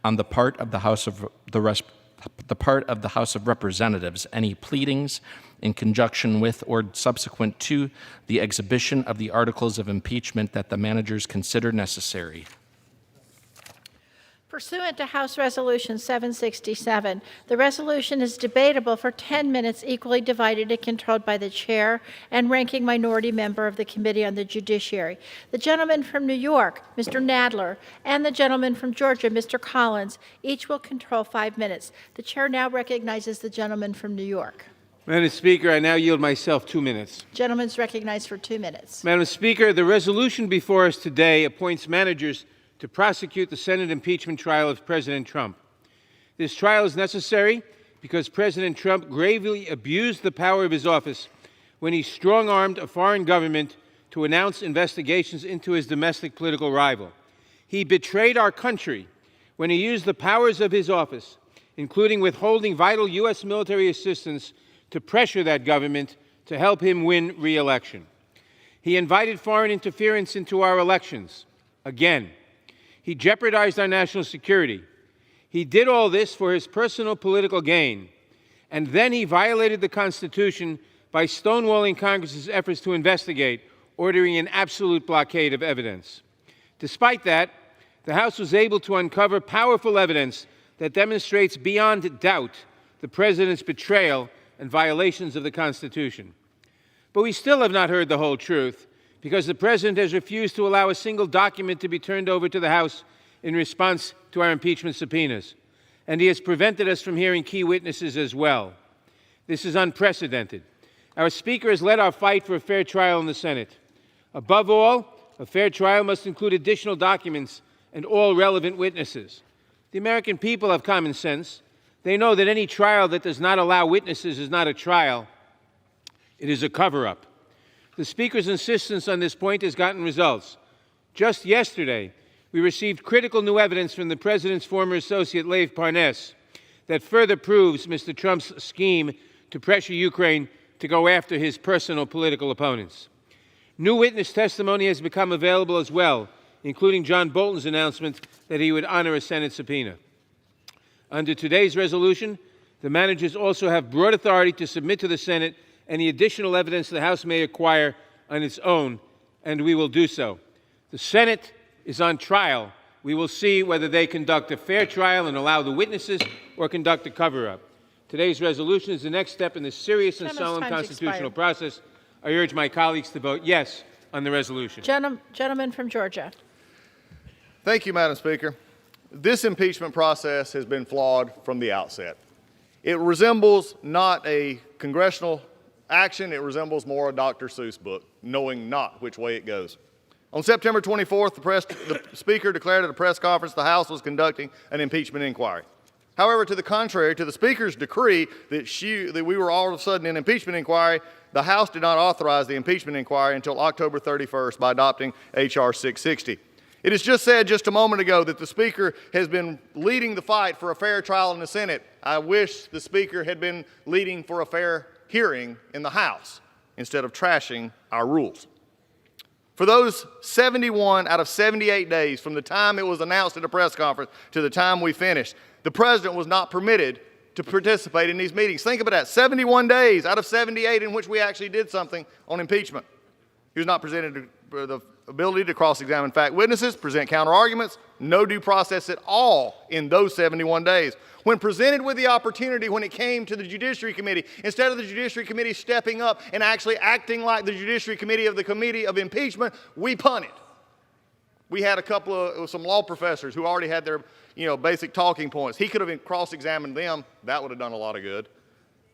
on the part of the House of Representatives any pleadings in conjunction with or subsequent to the exhibition of the articles of impeachment that the managers consider necessary. Pursuant to House Resolution 767, the resolution is debatable for 10 minutes, equally divided and controlled by the chair and ranking minority member of the Committee on the Judiciary. The gentleman from New York, Mr. Nadler, and the gentleman from Georgia, Mr. Collins, each will control 5 minutes. The chair now recognizes the gentleman from New York. Madam Speaker, I now yield myself 2 minutes. Gentleman's recognized for 2 minutes. Madam Speaker, the resolution before us today appoints managers to prosecute the Senate impeachment trial of President Trump. This trial is necessary because President Trump gravely abused the power of his office when he strong-armed a foreign government to announce investigations into his domestic political rival. He betrayed our country when he used the powers of his office, including withholding vital U.S. military assistance, to pressure that government to help him win re-election. He invited foreign interference into our elections, again. He jeopardized our national security. He did all this for his personal political gain. And then he violated the Constitution by stonewalling Congress's efforts to investigate, ordering an absolute blockade of evidence. Despite that, the House was able to uncover powerful evidence that demonstrates beyond doubt the President's betrayal and violations of the Constitution. But we still have not heard the whole truth, because the President has refused to allow a single document to be turned over to the House in response to our impeachment subpoenas. And he has prevented us from hearing key witnesses as well. This is unprecedented. Our Speaker has led our fight for a fair trial in the Senate. Above all, a fair trial must include additional documents and all relevant witnesses. The American people have common sense. They know that any trial that does not allow witnesses is not a trial. It is a cover-up. The Speaker's insistence on this point has gotten results. Just yesterday, we received critical new evidence from the President's former associate, Lev Parnas, that further proves Mr. Trump's scheme to pressure Ukraine to go after his personal political opponents. New witness testimony has become available as well, including John Bolton's announcement that he would honor a Senate subpoena. Under today's resolution, the managers also have broad authority to submit to the Senate any additional evidence the House may acquire on its own, and we will do so. The Senate is on trial. We will see whether they conduct a fair trial and allow the witnesses or conduct a cover-up. Today's resolution is the next step in this serious and solemn constitutional process. I urge my colleagues to vote yes on the resolution. Gentleman from Georgia. Thank you, Madam Speaker. This impeachment process has been flawed from the outset. It resembles not a congressional action, it resembles more a Dr. Seuss book, knowing not which way it goes. On September 24th, the Speaker declared at a press conference the House was conducting an impeachment inquiry. However, to the contrary, to the Speaker's decree that we were all of a sudden in impeachment inquiry, the House did not authorize the impeachment inquiry until October 31st by adopting H.R. 660. It is just said just a moment ago that the Speaker has been leading the fight for a fair trial in the Senate. I wish the Speaker had been leading for a fair hearing in the House instead of trashing our rules. For those 71 out of 78 days from the time it was announced at a press conference to the time we finished, the President was not permitted to participate in these meetings. Think about that, 71 days out of 78 in which we actually did something on impeachment. He was not presented the ability to cross-examine fact witnesses, present counter-arguments, no due process at all in those 71 days. When presented with the opportunity when it came to the Judiciary Committee, instead of the Judiciary Committee stepping up and actually acting like the Judiciary Committee of the Committee of Impeachment, we punted. We had some law professors who already had their basic talking points. He could have cross-examined them. That would have done a lot of good.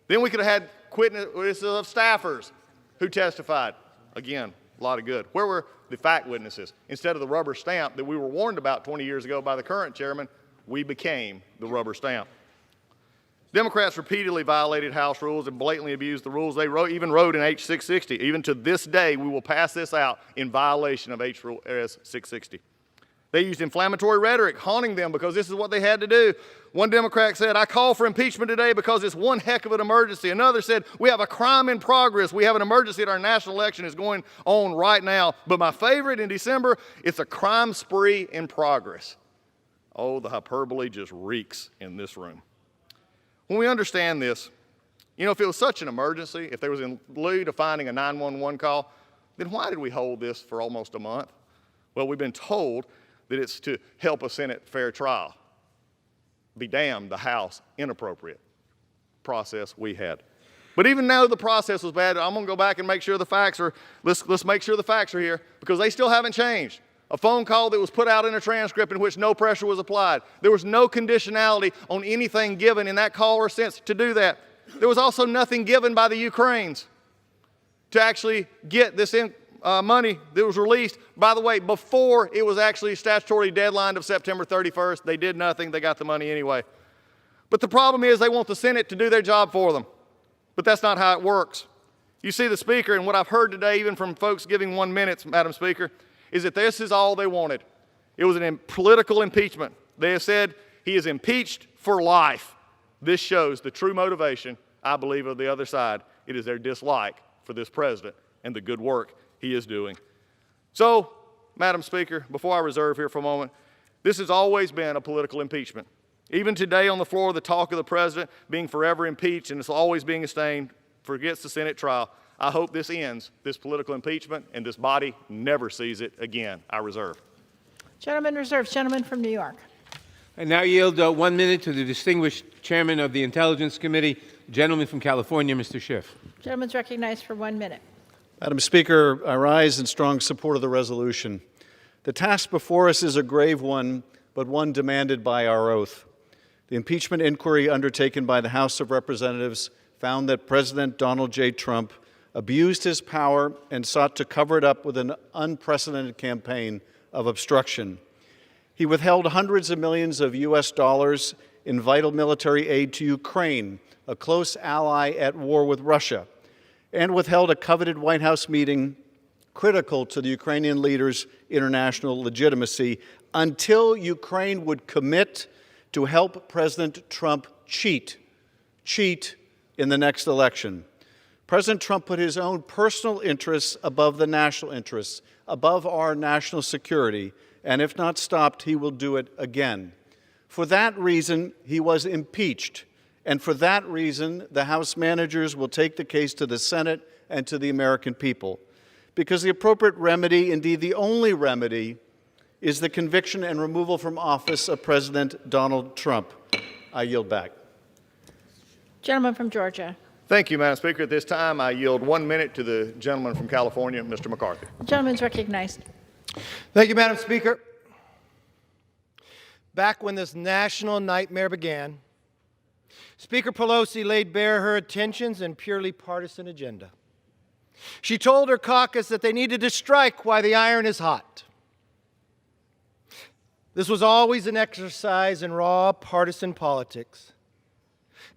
Then we could have had witnesses of staffers who testified. Again, a lot of good. Where were the fact witnesses? Instead of the rubber stamp that we were warned about 20 years ago by the current chairman, we became the rubber stamp. Democrats repeatedly violated House rules and blatantly abused the rules. They even wrote in H. 660, even to this day, we will pass this out in violation of H. 660. They used inflammatory rhetoric, haunting them because this is what they had to do. One Democrat said, I call for impeachment today because it's one heck of an emergency. Another said, we have a crime in progress. We have an emergency that our national election is going on right now. But my favorite in December, it's a crime spree in progress. Oh, the hyperbole just reeks in this room. When we understand this, you know, if it was such an emergency, if there was in lieu to finding a 911 call, then why did we hold this for almost a month? Well, we've been told that it's to help a Senate fair trial. Be damned, the House inappropriate process we had. But even though the process was bad, I'm going to go back and make sure the facts are, let's make sure the facts are here, because they still haven't changed. A phone call that was put out in a transcript in which no pressure was applied. There was no conditionality on anything given in that call or sense to do that. There was also nothing given by the Ukrainians to actually get this money that was released. By the way, before it was actually statutory deadline of September 31st, they did nothing. They got the money anyway. But the problem is they want the Senate to do their job for them. But that's not how it works. You see, the Speaker, and what I've heard today, even from folks giving 1 minute, Madam Speaker, is that this is all they wanted. It was a political impeachment. They have said he is impeached for life. This shows the true motivation, I believe, of the other side. It is their dislike for this president and the good work he is doing. So, Madam Speaker, before I reserve here for a moment, this has always been a political impeachment. Even today on the floor, the talk of the president being forever impeached and it's always being sustained forgets the Senate trial. I hope this ends, this political impeachment, and this body never sees it again. I reserve. Gentleman reserves. Gentleman from New York. I now yield 1 minute to the distinguished chairman of the Intelligence Committee, the gentleman from California, Mr. Schiff. Gentleman's recognized for 1 minute. Madam Speaker, I rise in strong support of the resolution. The task before us is a grave one, but one demanded by our oath. The impeachment inquiry undertaken by the House of Representatives found that President Donald J. Trump abused his power and sought to cover it up with an unprecedented campaign of obstruction. He withheld hundreds of millions of U.S. dollars in vital military aid to Ukraine, a close ally at war with Russia, and withheld a coveted White House meeting critical to the Ukrainian leader's international legitimacy until Ukraine would commit to help President Trump cheat in the next election. President Trump put his own personal interests above the national interests, above our national security, and if not stopped, he will do it again. For that reason, he was impeached, and for that reason, the House managers will take the case to the Senate and to the American people. Because the appropriate remedy, indeed the only remedy, is the conviction and removal from office of President Donald Trump. I yield back. Gentleman from Georgia. Thank you, Madam Speaker. At this time, I yield 1 minute to the gentleman from California, Mr. McCarthy. The gentleman's recognized. Thank you, Madam Speaker. Back when this national nightmare began, Speaker Pelosi laid bare her intentions and purely partisan agenda. She told her caucus that they needed to strike while the iron is hot. This was always an exercise in raw partisan politics.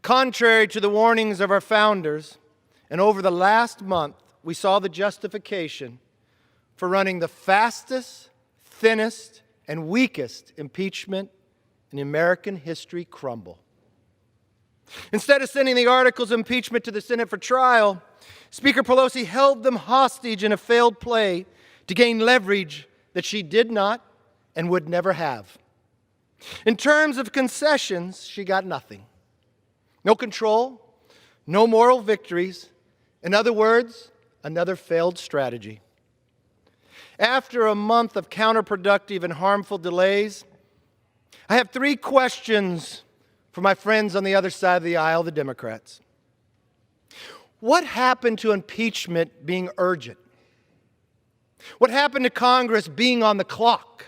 Contrary to the warnings of our founders, and over the last month, we saw the justification for running the fastest, thinnest, and weakest impeachment in American history crumble. Instead of sending the articles of impeachment to the Senate for trial, Speaker Pelosi held them hostage in a failed play to gain leverage that she did not and would never have. In terms of concessions, she got nothing. No control, no moral victories. In other words, another failed strategy. After a month of counterproductive and harmful delays, I have 3 questions for my friends on the other side of the aisle, the Democrats. What happened to impeachment being urgent? What happened to Congress being on the clock?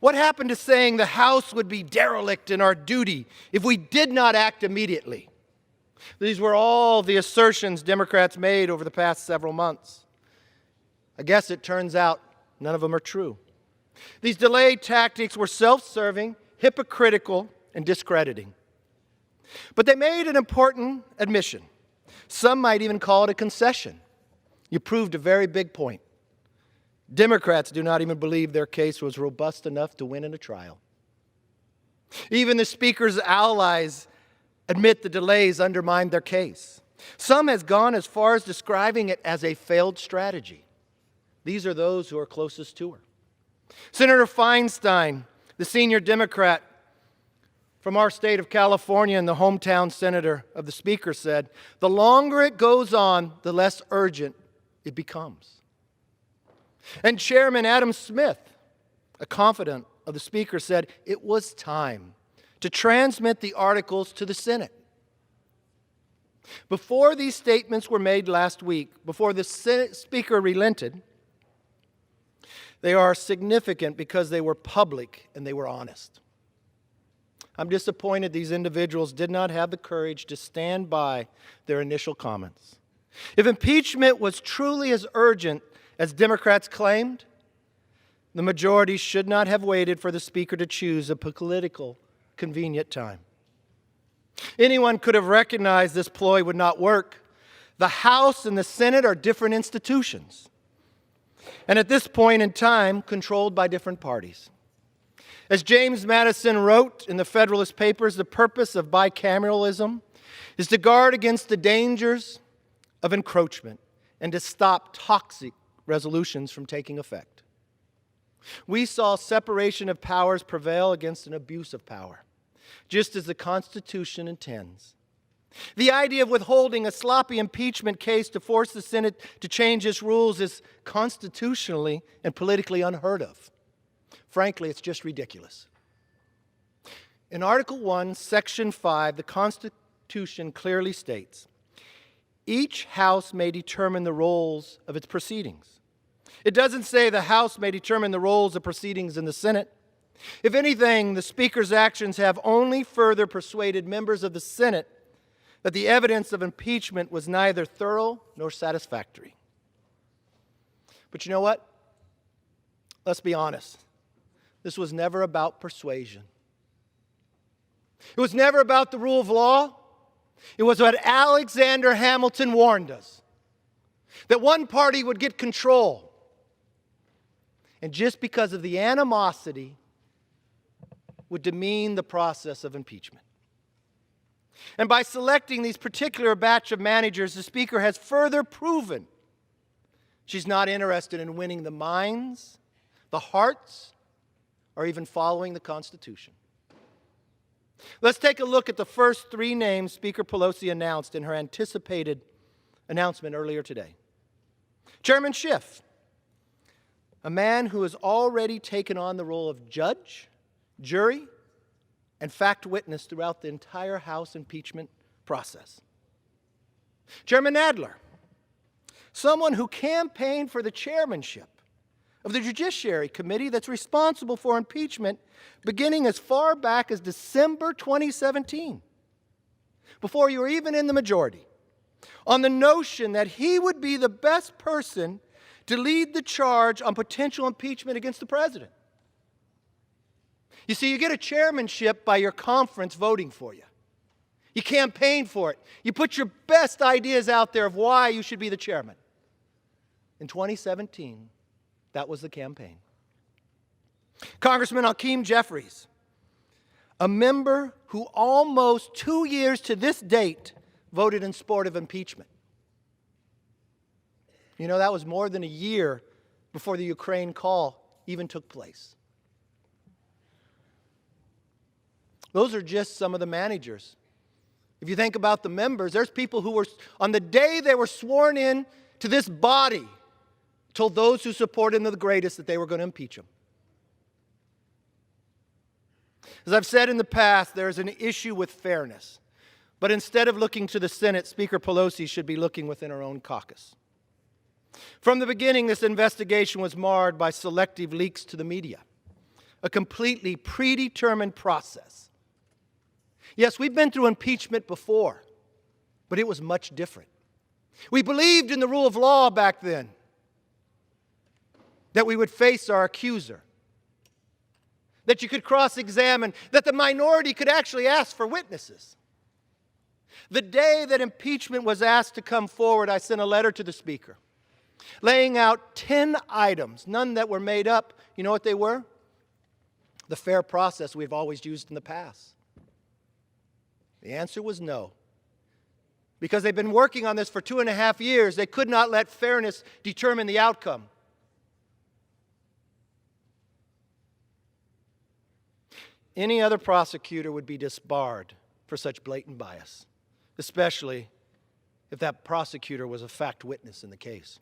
What happened to saying the House would be derelict in our duty if we did not act immediately? These were all the assertions Democrats made over the past several months. I guess it turns out none of them are true. These delay tactics were self-serving, hypocritical, and discrediting. But they made an important admission. Some might even call it a concession. You proved a very big point. Democrats do not even believe their case was robust enough to win in a trial. Even the Speaker's allies admit the delays undermined their case. Some has gone as far as describing it as a failed strategy. These are those who are closest to her. Senator Feinstein the senior Democrat from our state of California and the hometown senator of the Speaker, said, "The longer it goes on, the less urgent it becomes." And Chairman Adam Smith, a confidant of the Speaker, said it was time to transmit the articles to the Senate. Before these statements were made last week, before the Senate Speaker relented, they are significant because they were public and they were honest. I'm disappointed these individuals did not have the courage to stand by their initial comments. If impeachment was truly as urgent as Democrats claimed, the majority should not have waited for the Speaker to choose a political convenient time. Anyone could have recognized this ploy would not work. The House and the Senate are different institutions, and at this point in time, controlled by different parties. As James Madison wrote in the Federalist Papers, the purpose of bicameralism is to guard against the dangers of encroachment and to stop toxic resolutions from taking effect. We saw separation of powers prevail against an abuse of power, just as the Constitution intends. The idea of withholding a sloppy impeachment case to force the Senate to change its rules is constitutionally and politically unheard of. Frankly, it's just ridiculous. In Article 1, Section 5, the Constitution clearly states, each House may determine the roles of its proceedings. It doesn't say the House may determine the roles of proceedings in the Senate. If anything, the Speaker's actions have only further persuaded members of the Senate that the evidence of impeachment was neither thorough nor satisfactory. But you know what? Let's be honest. This was never about persuasion. It was never about the rule of law. It was what Alexander Hamilton warned us, that one party would get control. And just because of the animosity, would demean the process of impeachment. And by selecting these particular batch of managers, the Speaker has further proven she's not interested in winning the minds, the hearts, or even following the Constitution. Let's take a look at the first three names Speaker Pelosi announced in her anticipated announcement earlier today. Chairman Schiff, a man who has already taken on the role of judge, jury, and fact witness throughout the entire House impeachment process. Chairman Nadler, someone who campaigned for the chairmanship of the Judiciary Committee that's responsible for impeachment beginning as far back as December 2017, before you were even in the majority, on the notion that he would be the best person to lead the charge on potential impeachment against the president. You see, you get a chairmanship by your conference voting for you. You campaign for it. You put your best ideas out there of why you should be the chairman. In 2017, that was the campaign. Congressman Hakeem Jeffries, a member who almost 2 years to this date voted in support of impeachment. You know, that was more than a year before the Ukraine call even took place. Those are just some of the managers. If you think about the members, there's people who were, on the day they were sworn in to this body, told those who supported him the greatest that they were going to impeach him. As I've said in the past, there is an issue with fairness. But instead of looking to the Senate, Speaker Pelosi should be looking within her own caucus. From the beginning, this investigation was marred by selective leaks to the media, a completely predetermined process. Yes, we've been through impeachment before, but it was much different. We believed in the rule of law back then, that we would face our accuser, that you could cross-examine, that the minority could actually ask for witnesses. The day that impeachment was asked to come forward, I sent a letter to the Speaker, laying out 10 items, none that were made up. You know what they were? The fair process we've always used in the past. The answer was no. Because they've been working on this for 2.5 years, they could not let fairness determine the outcome. any other prosecutor would be disbarred for such blatant bias, especially if that prosecutor was a fact witness in the case.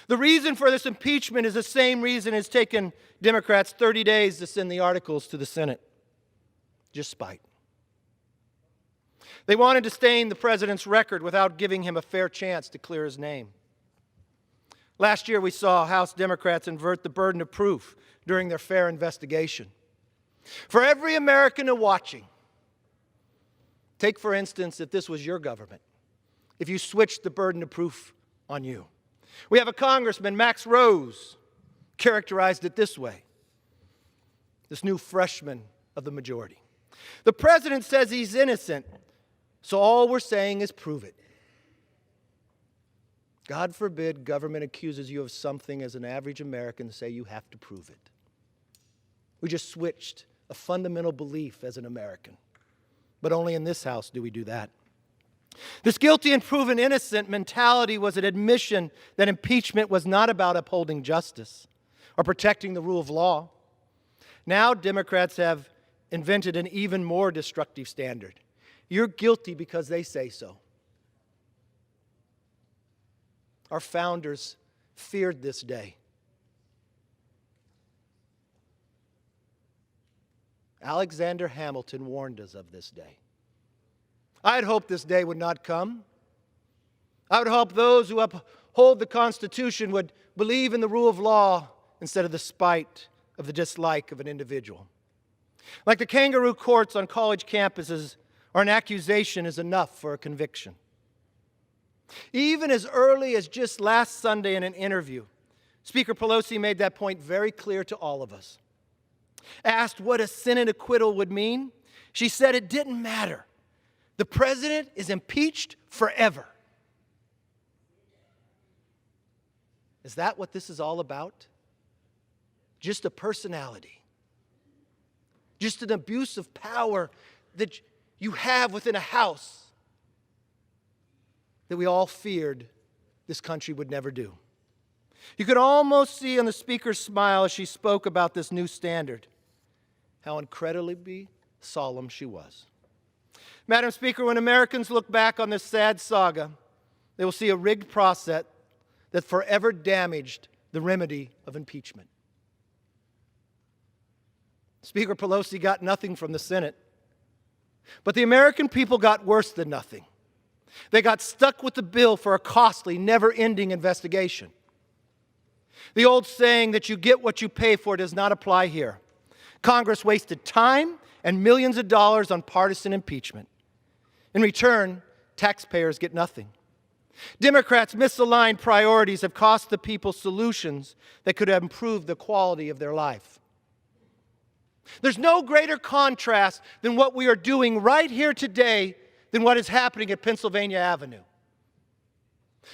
The reason for this impeachment is the same reason it's taken Democrats 30 days to send the articles to the Senate. Just spite. They wanted to stain the president's record without giving him a fair chance to clear his name. Last year, we saw House Democrats invert the burden of proof during their fair investigation. For every American watching, take, for instance, if this was your government, if you switched the burden of proof on you. We have a congressman, Max Rose, characterized it this way, this new freshman of the majority. The president says he's innocent, so all we're saying is prove it. God forbid government accuses you of something as an average American to say you have to prove it. We just switched a fundamental belief as an American. But only in this house do we do that. This guilty and proven innocent mentality was an admission that impeachment was not about upholding justice or protecting the rule of law. Now Democrats have invented an even more destructive standard. You're guilty because they say so. Our founders feared this day. Alexander Hamilton warned us of this day. I had hoped this day would not come. I would hope those who uphold the Constitution would believe in the rule of law instead of the spite of the dislike of an individual. Like the kangaroo courts on college campuses, or an accusation is enough for a conviction. Even as early as just last Sunday in an interview, Speaker Pelosi made that point very clear to all of us. Asked what a Senate acquittal would mean, she said it didn't matter. The president is impeached forever. Is that what this is all about? Just a personality. Just an abuse of power that you have within a house that we all feared this country would never do. You could almost see on the speaker's smile as she spoke about this new standard how incredibly solemn she was. Madam Speaker, when Americans look back on this sad saga, they will see a rigged process that forever damaged the remedy of impeachment. Speaker Pelosi got nothing from the Senate, but the American people got worse than nothing. They got stuck with the bill for a costly, never-ending investigation. The old saying that you get what you pay for does not apply here. Congress wasted time and millions of dollars on partisan impeachment. In return, taxpayers get nothing. Democrats' misaligned priorities have cost the people solutions that could have improved the quality of their life. There's no greater contrast than what we are doing right here today than what is happening at Pennsylvania Avenue.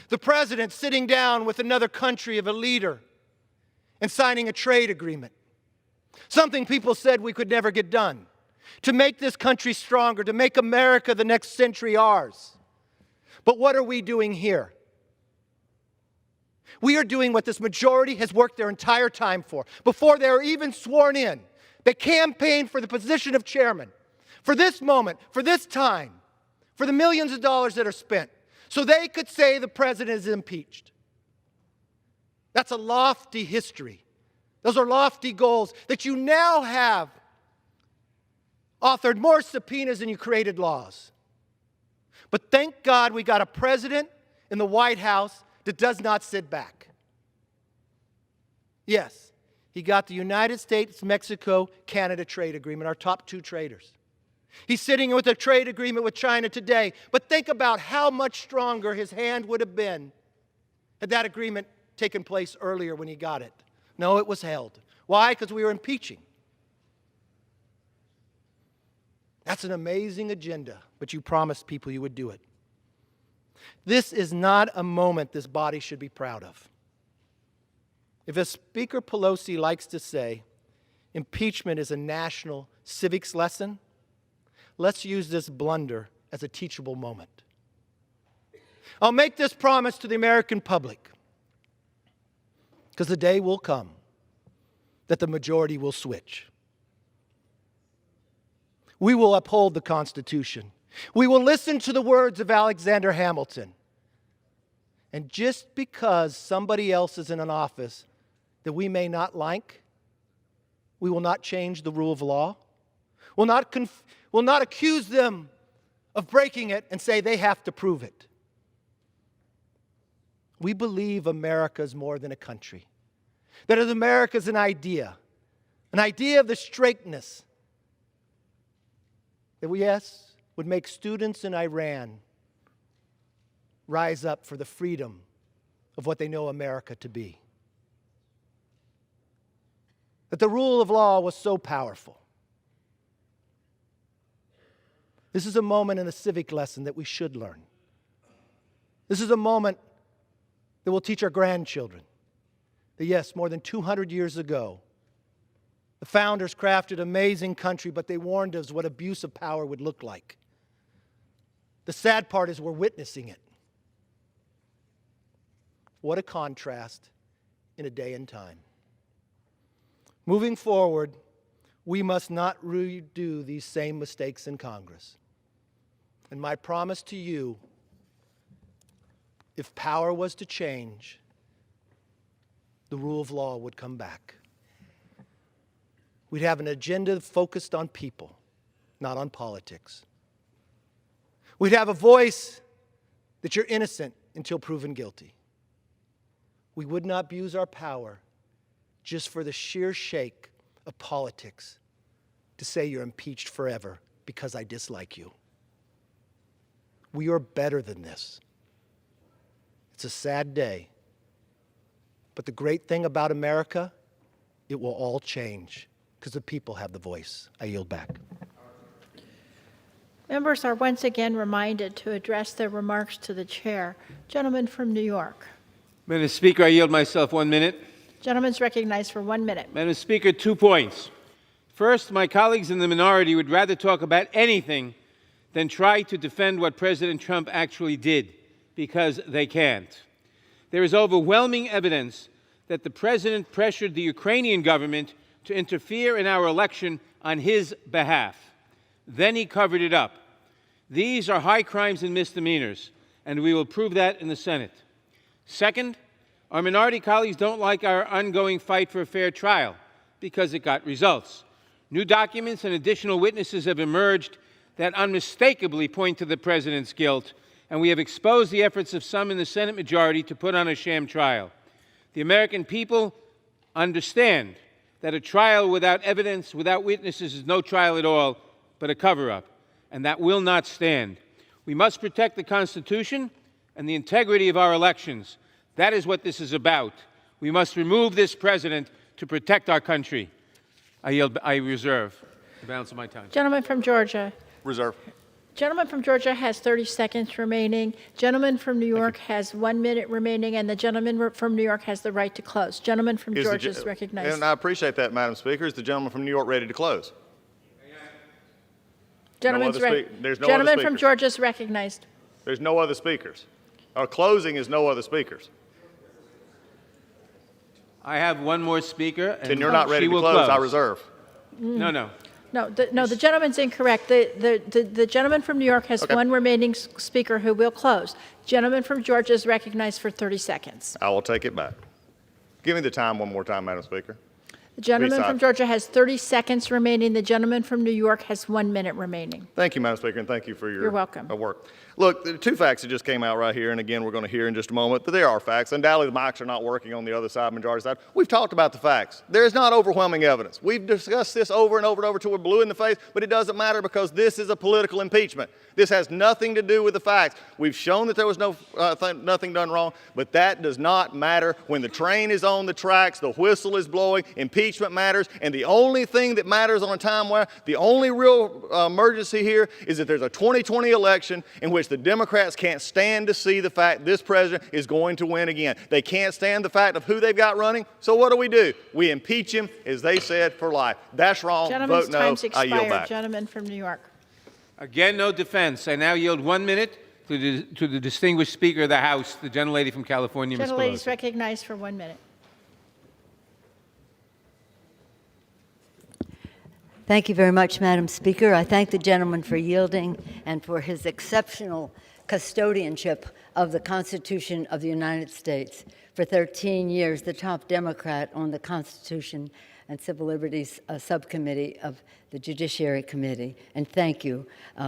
The president sitting down with another country of a leader and signing a trade agreement. Something people said we could never get done. To make this country stronger, to make America the next century ours. But what are we doing here? We are doing what this majority has worked their entire time for. Before they were even sworn in, they campaigned for the position of chairman. For this moment, for this time, for the millions of dollars that are spent, so they could say the president is impeached. That's a lofty history. Those are lofty goals that you now have authored more subpoenas than you created laws. But thank God we got a president in the White House that does not sit back. Yes, he got the United States, Mexico, Canada trade agreement, our top two traders. He's sitting with a trade agreement with China today. But think about how much stronger his hand would have been had that agreement taken place earlier when he got it. No, it was held. Why? Because we were impeaching. That's an amazing agenda, but you promised people you would do it. This is not a moment this body should be proud of. If as Speaker Pelosi likes to say, impeachment is a national civics lesson, let's use this blunder as a teachable moment. I'll make this promise to the American public, because the day will come that the majority will switch. We will uphold the Constitution. We will listen to the words of Alexander Hamilton. And just because somebody else is in an office that we may not like, we will not change the rule of law. We'll not accuse them of breaking it and say they have to prove it. We believe America is more than a country. That America is an idea of the straightness that we, yes, would make students in Iran rise up for the freedom of what they know America to be. That the rule of law was so powerful. This is a moment in a civic lesson that we should learn. This is a moment that will teach our grandchildren that, yes, more than 200 years ago, the founders crafted an amazing country, but they warned us what abuse of power would look like. The sad part is we're witnessing it. What a contrast in a day and time. Moving forward, we must not redo these same mistakes in Congress. And my promise to you, if power was to change, the rule of law would come back. We'd have an agenda focused on people, not on politics. We'd have a voice that you're innocent until proven guilty. We would not abuse our power just for the sheer shake of politics to say you're impeached forever because I dislike you. We are better than this. It's a sad day. But the great thing about America, it will all change because the people have the voice. I yield back. Members are once again reminded to address their remarks to the chair. Gentleman from New York. Madam Speaker, I yield myself 1 minute. Gentleman's recognized for 1 minute. Madam Speaker, 2 points. First, my colleagues in the minority would rather talk about anything than try to defend what President Trump actually did, because they can't. There is overwhelming evidence that the President pressured the Ukrainian government to interfere in our election on his behalf. Then he covered it up. These are high crimes and misdemeanors, and we will prove that in the Senate. Second, our minority colleagues don't like our ongoing fight for a fair trial because it got results. New documents and additional witnesses have emerged that unmistakably point to the President's guilt, and we have exposed the efforts of some in the Senate majority to put on a sham trial. The American people understand that a trial without evidence, without witnesses, is no trial at all, but a cover-up, and that will not stand. We must protect the Constitution and the integrity of our elections. That is what this is about. We must remove this President to protect our country. I reserve the balance of my time. Gentleman from Georgia. Reserve. Gentleman from Georgia has 30 seconds remaining. Gentleman from New York has 1 minute remaining, and the gentleman from New York has the right to close. Gentleman from Georgia is recognized. And I appreciate that, Madam Speaker. Is the gentleman from New York ready to close? Gentleman's There's no Gentleman other from speakers. Georgia is recognized. There's no other speakers. Our closing is no other speakers. I have one more speaker, and Then you're not ready she to will close. I reserve. No, no. No, the gentleman's incorrect. The gentleman from New York has one remaining speaker who will close. Gentleman from Georgia is recognized for 30 seconds. I will take it back. Give me the time one more time, Madam Speaker. The gentleman Please, from Georgia has 30 seconds remaining. The gentleman from New York has 1 minute remaining. Thank you, Madam Speaker, and thank you for your You're welcome. work. Look, the 2 facts that just came out right here, and again, we're going to hear in just a moment, but there are facts. Undoubtedly, the mics are not working on the other side, majority side. We've talked about the facts. There is not overwhelming evidence. We've discussed this over and over and over till we're blue in the face, but it doesn't matter because this is a political impeachment. This has nothing to do with the facts. We've shown that there was nothing done wrong, but that does not matter. When the train is on the tracks, the whistle is blowing, impeachment matters, and the only thing that matters on a time where the only real emergency here is that there's a 2020 election in which the Democrats can't stand to see the fact this president is going to win again. They can't stand the fact of who they've got running, so what do? We impeach him, as they said, for life. That's wrong. Gentleman's Vote no. time's I yield expired. back. Gentleman from New York. Again, no defense. I now yield 1 minute to the distinguished Speaker of the House, the gentlelady from California, Ms. Gentlelady is Pelosi. recognized for 1 minute. Thank you very much, Madam Speaker. I thank the gentleman for yielding and for his exceptional custodianship of the Constitution of the United States. For 13 years, the top Democrat on the Constitution and Civil Liberties Subcommittee of the Judiciary Committee. And thank you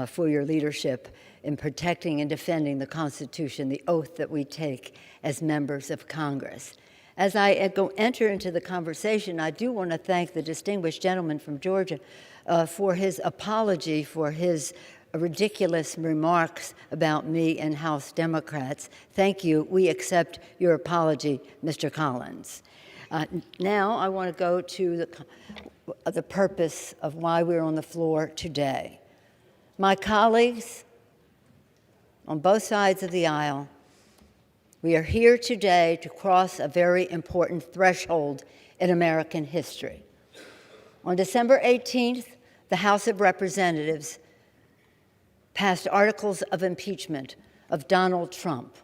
for your leadership in protecting and defending the Constitution, the oath that we take as members of Congress. As I enter into the conversation, I do want to thank the distinguished gentleman from Georgia for his apology for his ridiculous remarks about me and House Democrats. Thank you. We accept your apology, Mr. Collins. Now I want to go to the purpose of why we're on the floor today. My colleagues on both sides of the aisle, we are here today to cross a very important threshold in American history. On December 18th, the House of Representatives passed articles of impeachment of Donald Trump,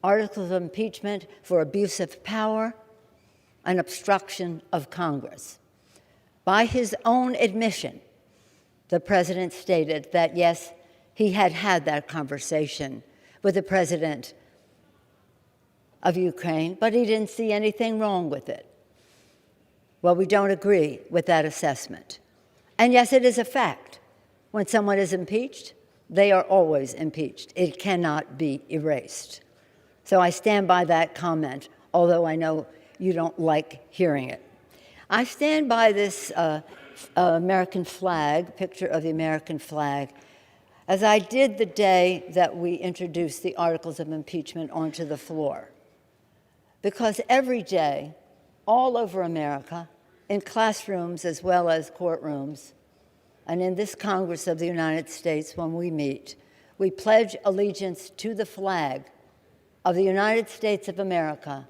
articles of impeachment for abuse of power and obstruction of Congress. By his own admission, the president stated that, yes, he had had that conversation with the president of Ukraine, but he didn't see anything wrong with it. Well, we don't agree with that assessment. And yes, it is a fact. When someone is impeached, they are always impeached. It cannot be erased. So I stand by that comment, although I know you don't like hearing it. I stand by this American flag, picture of the American flag, as I did the day that we introduced the articles of impeachment onto the floor. Because every day, all over America, in classrooms as well as courtrooms, and in this Congress of the United States when we meet, we pledge allegiance to the flag of the United States of America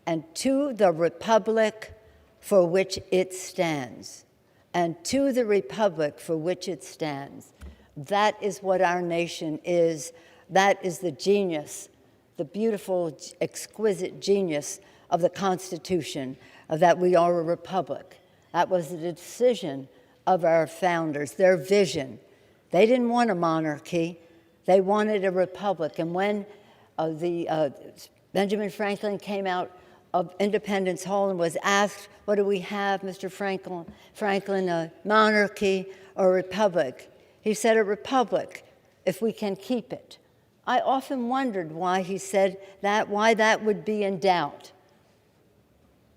and to the republic for which it stands. And to the republic for which it stands. That is what our nation is. That is the genius, the beautiful, exquisite genius of the Constitution, of that we are a republic. That was the decision of our founders, their vision. They didn't want a monarchy. They wanted a republic. And when Benjamin Franklin came out of Independence Hall and was asked, what do we have, Mr. Franklin, a monarchy or a republic? He said, a republic, if we can keep it. I often wondered why he said that, why that would be in doubt.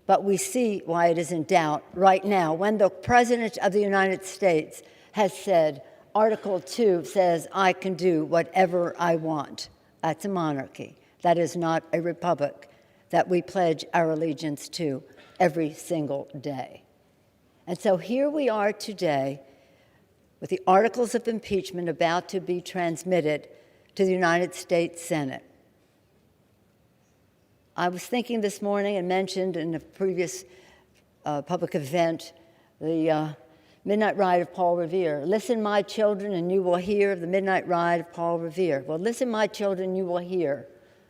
But we see why it is in doubt right now, when the President of the United States has said, Article 2 says, I can do whatever I want. That's a monarchy. That is not a republic that we pledge our allegiance to every single day. And so here we are today with the articles of impeachment about to be transmitted to the United States Senate. I was thinking this morning and mentioned in a previous public event the Midnight Ride of Paul Revere. Listen, my children, and you will hear of the Midnight Ride of Paul Revere. Well, listen, my children, you will hear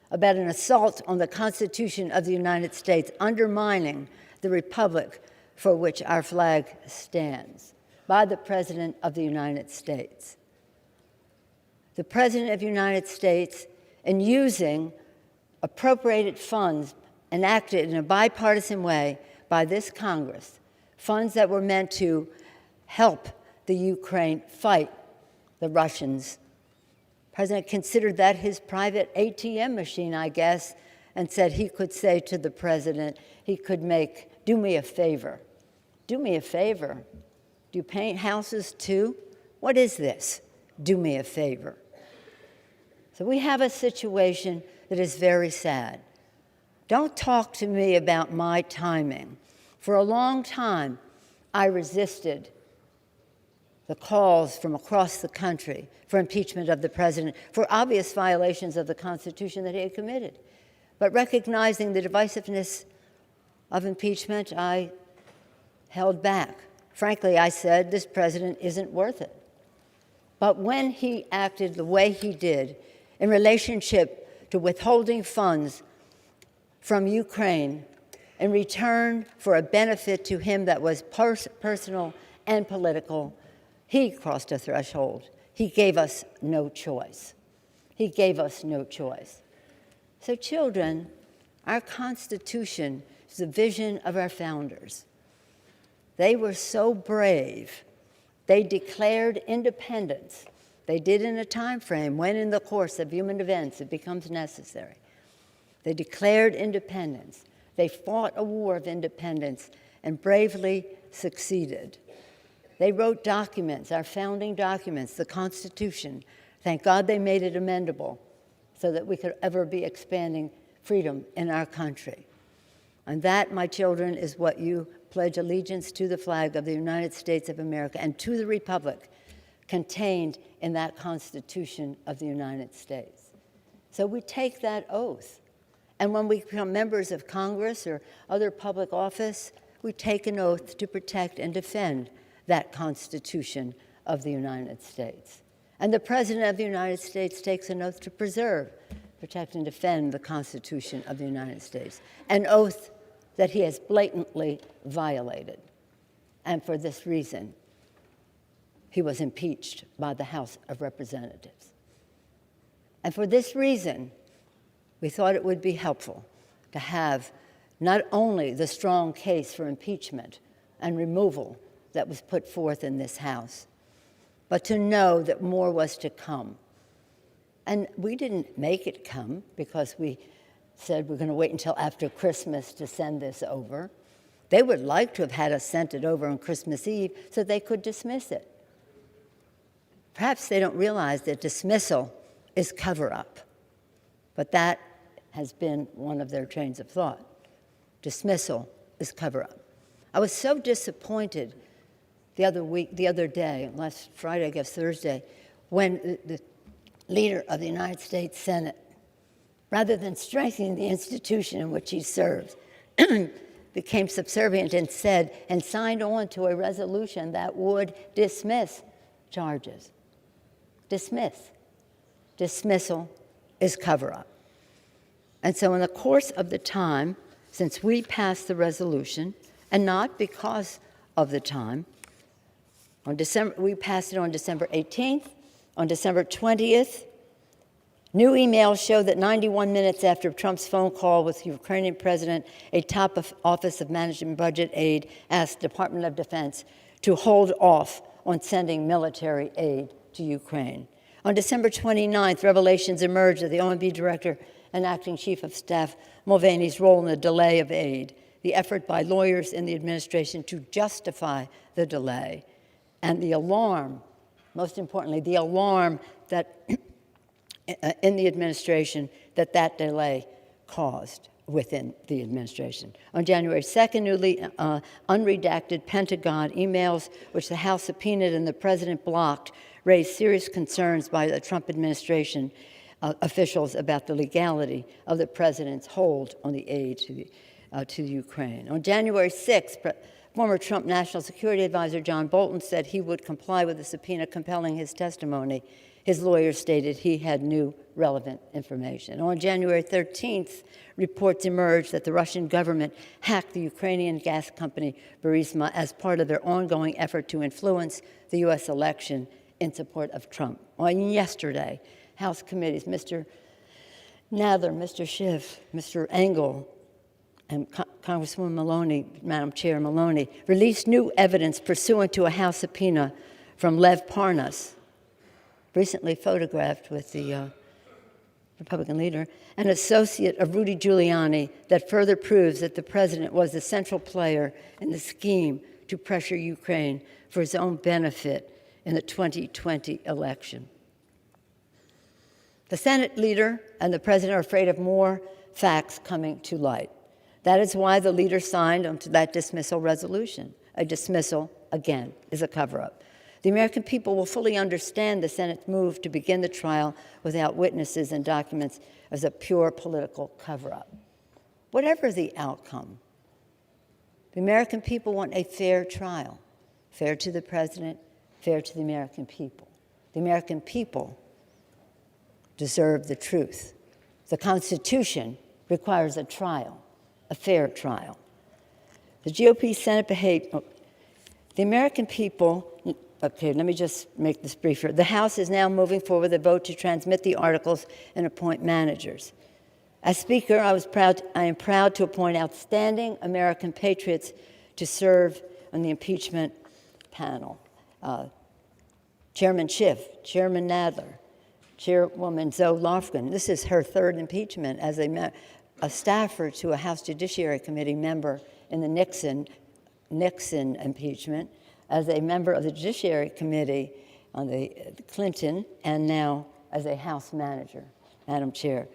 about an assault on the Constitution of the United States, undermining the republic for which our flag stands, by the President of the United States. The President of the United States, in using appropriated funds enacted in a bipartisan way by this Congress, funds that were meant to help the Ukraine fight the Russians. The President considered that his private ATM machine, I guess, and said he could say to the President, he could make, do me a favor. Do me a favor. Do you paint houses too? What is this? Do me a favor. So we have a situation that is very sad. Don't talk to me about my timing. For a long time, I resisted the calls from across the country for impeachment of the president for obvious violations of the Constitution that he had committed. But recognizing the divisiveness of impeachment, I held back. Frankly, I said, this president isn't worth it. But when he acted the way he did in relationship to withholding funds from Ukraine in return for a benefit to him that was personal and political. He crossed a threshold. He gave us no choice. He gave us no choice. So children, our Constitution is the vision of our founders. They were so brave. They declared independence. They did in a time frame when in the course of human events it becomes necessary. They declared independence. They fought a war of independence and bravely succeeded. They wrote documents, our founding documents, the Constitution. Thank God they made it amendable so that we could ever be expanding freedom in our country. And that, my children, is what you pledge allegiance to the flag of the United States of America and to the republic contained in that Constitution of the United States. So we take that oath. And when we become members of Congress or other public office, we take an oath to protect and defend that Constitution of the United States. And the President of the United States takes an oath to preserve, protect, and defend the Constitution of the United States, an oath that he has blatantly violated. And for this reason, he was impeached by the House of Representatives. And for this reason, we thought it would be helpful to have not only the strong case for impeachment and removal that was put forth in this House, but to know that more was to come. And we didn't make it come because we said we're going to wait until after Christmas to send this over. They would like to have had us sent it over on Christmas Eve so they could dismiss it. Perhaps they don't realize that dismissal is cover-up, but that has been one of their trains of thought. Dismissal is cover-up. I was so disappointed the other day, last Friday, I guess Thursday, when the leader of the United States Senate, rather than strengthening the institution in which he serves, became subservient and said, and signed on to a resolution that would dismiss charges. Dismiss. Dismissal is cover-up. And so in the course of the time, since we passed the resolution, and not because of the time, we passed it on December 18th. On December 20th, new emails show that 91 minutes after Trump's phone call with the Ukrainian president, a top Office of Management Budget Aid asked the Department of Defense to hold off on sending military aid to Ukraine. On December 29th, revelations emerged of the OMB director and acting chief of staff Mulvaney's role in the delay of aid, the effort by lawyers in the administration to justify the delay, and the alarm, most importantly, the alarm that in the administration that delay caused within the administration. On January 2nd, newly unredacted Pentagon emails, which the House subpoenaed and the president blocked, raised serious concerns by the Trump administration officials about the legality of the president's hold on the aid to Ukraine. On January 6th, former Trump National Security Advisor John Bolton said he would comply with the subpoena compelling his testimony. His lawyer stated he had new relevant information. On January 13th, reports emerged that the Russian government hacked the Ukrainian gas company Burisma as part of their ongoing effort to influence the U.S. election in support of Trump. On yesterday, House committees, Mr. Nadler, Mr. Schiff, Mr. Engel, and Congresswoman Maloney, Madam Chair Maloney, released new evidence pursuant to a House subpoena from Lev Parnas, recently photographed with the Republican leader, an associate of Rudy Giuliani, that further proves that the president was the central player in the scheme to pressure Ukraine for his own benefit in the 2020 election. The Senate leader and the president are afraid of more facts coming to light. That is why the leader signed onto that dismissal resolution. A dismissal, again, is a cover-up. The American people will fully understand the Senate's move to begin the trial without witnesses and documents as a pure political cover-up. Whatever the outcome, the American people want a fair trial, fair to the president, fair to the American people. The American people deserve the truth. The Constitution requires a trial, a fair trial. The GOP Senate The American people, okay, let me just make this briefer. The House is now moving forward with a vote to transmit the articles and appoint managers. As Speaker, I am proud to appoint outstanding American patriots to serve on the impeachment panel. Chairman Schiff, Chairman Nadler, Chairwoman Zoe Lofgren. This is her third impeachment as a staffer to a House Judiciary Committee member in the Nixon impeachment, as a member of the Judiciary Committee on the Clinton, and now as a House manager, Madam Chair.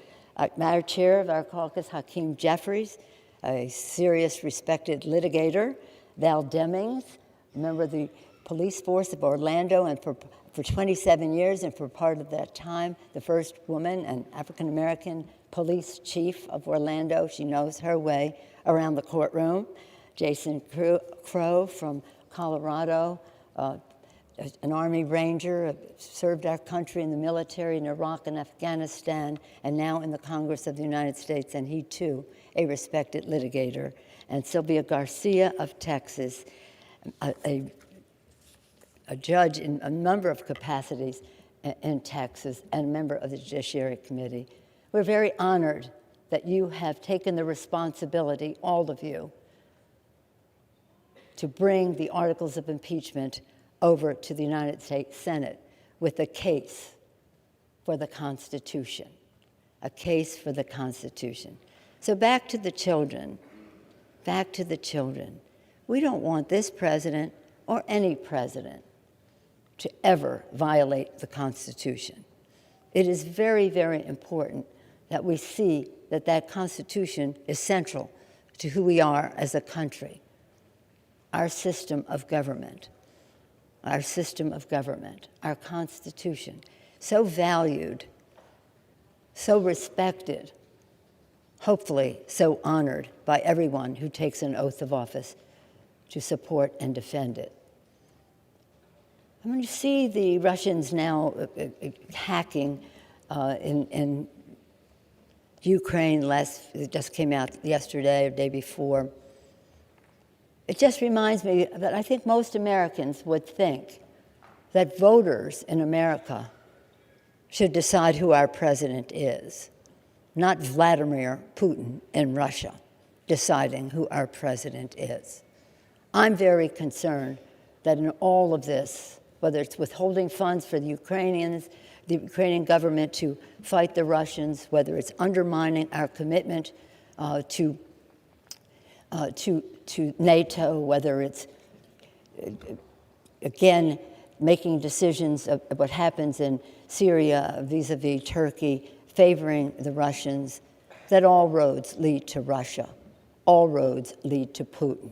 Madam Chair of our caucus, Hakeem Jeffries, a serious, respected litigator. Val Demings, a member of the police force of Orlando, and for 27 years, and for part of that time, the first woman and African-American police chief of Orlando. She knows her way around the courtroom. Jason Crow from Colorado, an Army Ranger, served our country in the military in Iraq and Afghanistan, and now in the Congress of the United States, and he too, a respected litigator. And Sylvia Garcia of Texas, a judge in a number of capacities in Texas, and a member of the Judiciary Committee. We're very honored that you have taken the responsibility, all of you, to bring the articles of impeachment over to the United States Senate with a case for the Constitution, a case for the Constitution. So back to the children, back to the children. We don't want this president or any president to ever violate the Constitution. It is very, very important that we see that that Constitution is central to who we are as a country. Our system of government, our Constitution, so valued, so respected, hopefully so honored by everyone who takes an oath of office to support and defend it. I mean, you see the Russians now hacking in Ukraine. It just came out yesterday or the day before. It just reminds me that I think most Americans would think that voters in America should decide who our president is, not Vladimir Putin in Russia deciding who our president is. I'm very concerned that in all of this, whether it's withholding funds for the Ukrainians, the Ukrainian government to fight the Russians, whether it's undermining our commitment to NATO, whether it's, again, making decisions of what happens in Syria vis-a-vis Turkey, favoring the Russians, that all roads lead to Russia. All roads lead to Putin.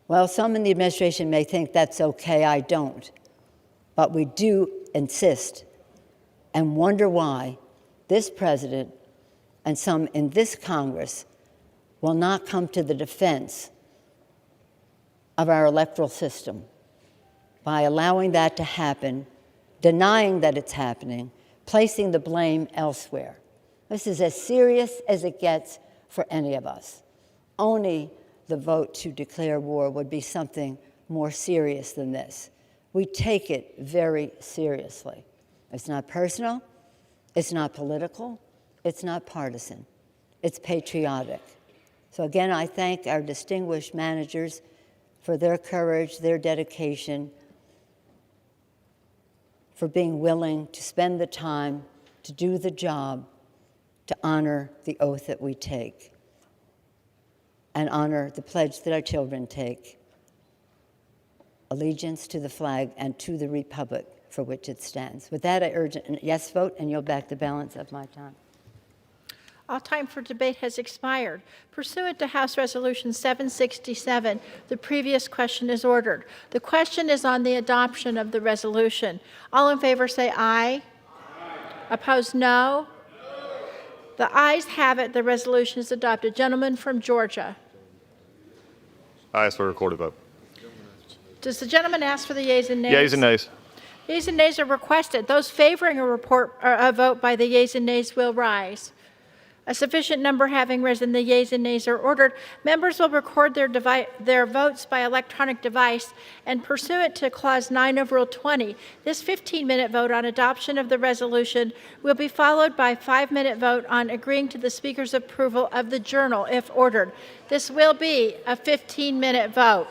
Well, some in the administration may think that's okay, I don't. But we do insist and wonder why this president and some in this Congress will not come to the defense of our electoral system by allowing that to happen, denying that it's happening, placing the blame elsewhere. This is as serious as it gets for any of us. Only the vote to declare war would be something more serious than this. We take it very seriously. It's not personal, it's not political, it's not partisan, it's patriotic. So again, I thank our distinguished managers for their courage, their dedication, for being willing to spend the time to do the job, to honor the oath that we take, and honor the pledge that our children take, allegiance to the flag and to the republic for which it stands. With that, I urge a yes vote and yield back the balance of my time. All time for debate has expired. Pursuant to House Resolution 767, the previous question is ordered. The question is on the adoption of the resolution. All in favor say aye. Aye. Opposed, no. The ayes have it. The resolution is adopted. Gentleman from Georgia. I ask for a recorded vote. Does the gentleman ask for the yeas and nays? Yeas and nays. Yeas and nays are requested. Those favoring a vote by the yeas and nays will rise. A sufficient number having risen, the yeas and nays are ordered. Members will record their votes by electronic device, and pursuant to Clause 9 of Rule 20, this 15-minute vote on adoption of the resolution will be followed by a 5-minute vote on agreeing to the Speaker's approval of the journal, if ordered. This will be a 15-minute vote.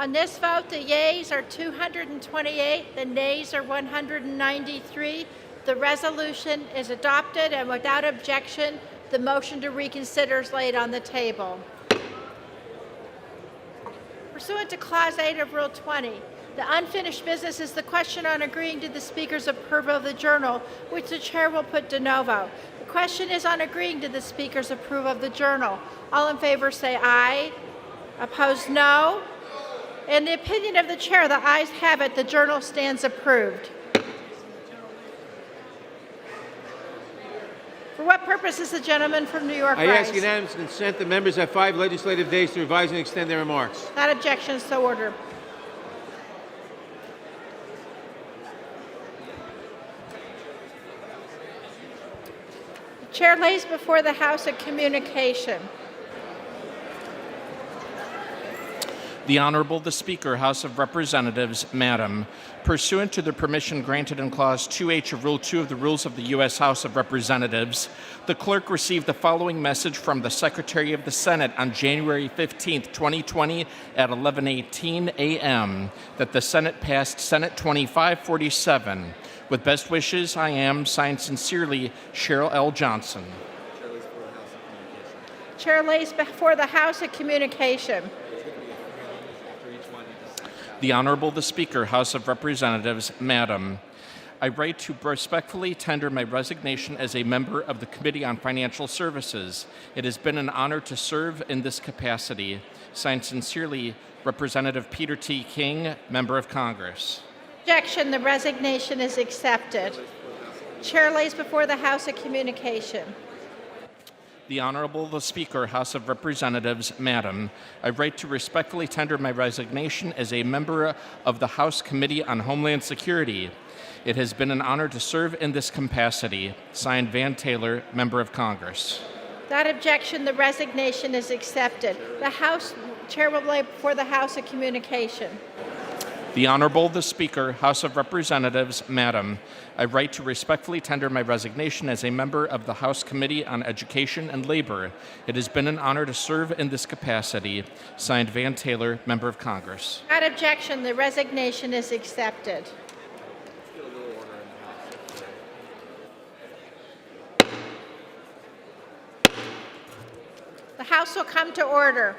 On this vote, the yeas are 228, the nays are 193. The resolution is adopted, and without objection, the motion to reconsider is laid on the table. Pursuant to Clause 8 of Rule 20, the unfinished business is the question on agreeing to the Speaker's approval of the journal, which the Chair will put de novo. The question is on agreeing to the Speaker's approval of the journal. All in favor say aye. Opposed, no. In the opinion of the Chair, the ayes have it. The journal stands approved. For what purpose is the gentleman from New York I rise? ask unanimous consent that members have 5 legislative days to revise and extend their remarks. Without objection, so ordered. The Chair lays before the House a communication. The Honorable the Speaker, House of Representatives, Madam, pursuant to the permission granted in Clause 2H of Rule 2 of the Rules of the U.S. House of Representatives, the clerk received the following message from the Secretary of the Senate on January 15, 2020 at 11:18 a.m. that the Senate passed Senate 2547. With best wishes, I am, signed sincerely, Cheryl L. Johnson. Chair lays before the House a communication. The Honorable the Speaker, House of Representatives, Madam, I write to respectfully tender my resignation as a member of the Committee on Financial Services. It has been an honor to serve in this capacity. Signed sincerely, Representative Peter T. King, Member of Congress. Objection, the resignation is accepted. Chair lays before the House a communication. The Honorable the Speaker, House of Representatives, Madam, I write to respectfully tender my resignation as a member of the House Committee on Homeland Security. It has been an honor to serve in this capacity. Signed, Van Taylor, Member of Congress. Without objection, the resignation is accepted. The House Chair will lay before the House a communication. The Honorable the Speaker, House of Representatives, Madam, I write to respectfully tender my resignation as a member of the House Committee on Education and Labor. It has been an honor to serve in this capacity. Signed, Van Taylor, Member of Congress. Without objection, the resignation is accepted. The House will come to order.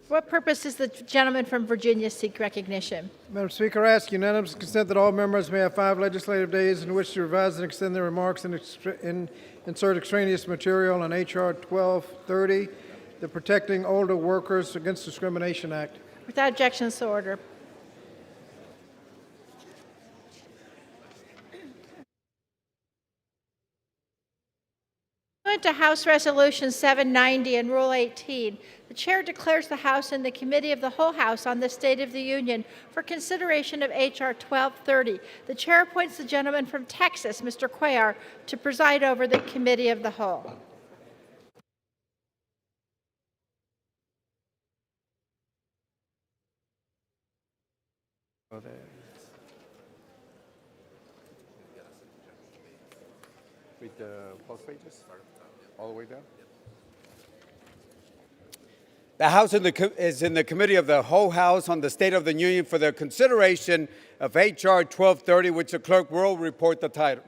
For what purpose does the gentleman from Virginia seek recognition? Madam Speaker, I ask unanimous consent that all members may have 5 legislative days in which to revise and extend their remarks and insert extraneous material on H.R. 1230, the Protecting Older Workers Against Discrimination Act. Without objection, so ordered. Pursuant to House Resolution 790 and Rule 18, the Chair declares the House and the Committee of the Whole House on the State of the Union for consideration of H.R. 1230. The Chair appoints the gentleman from Texas, Mr. Cuellar, to preside over the Committee of the Whole. Read the post pages all the way down. The House is in the Committee of the Whole House on the State of the Union for the consideration of H.R. 1230, which the clerk will report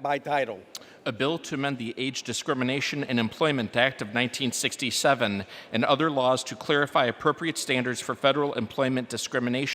by title. A bill to amend the Age Discrimination in Employment Act of 1967 and other laws to clarify appropriate standards for federal employment discrimination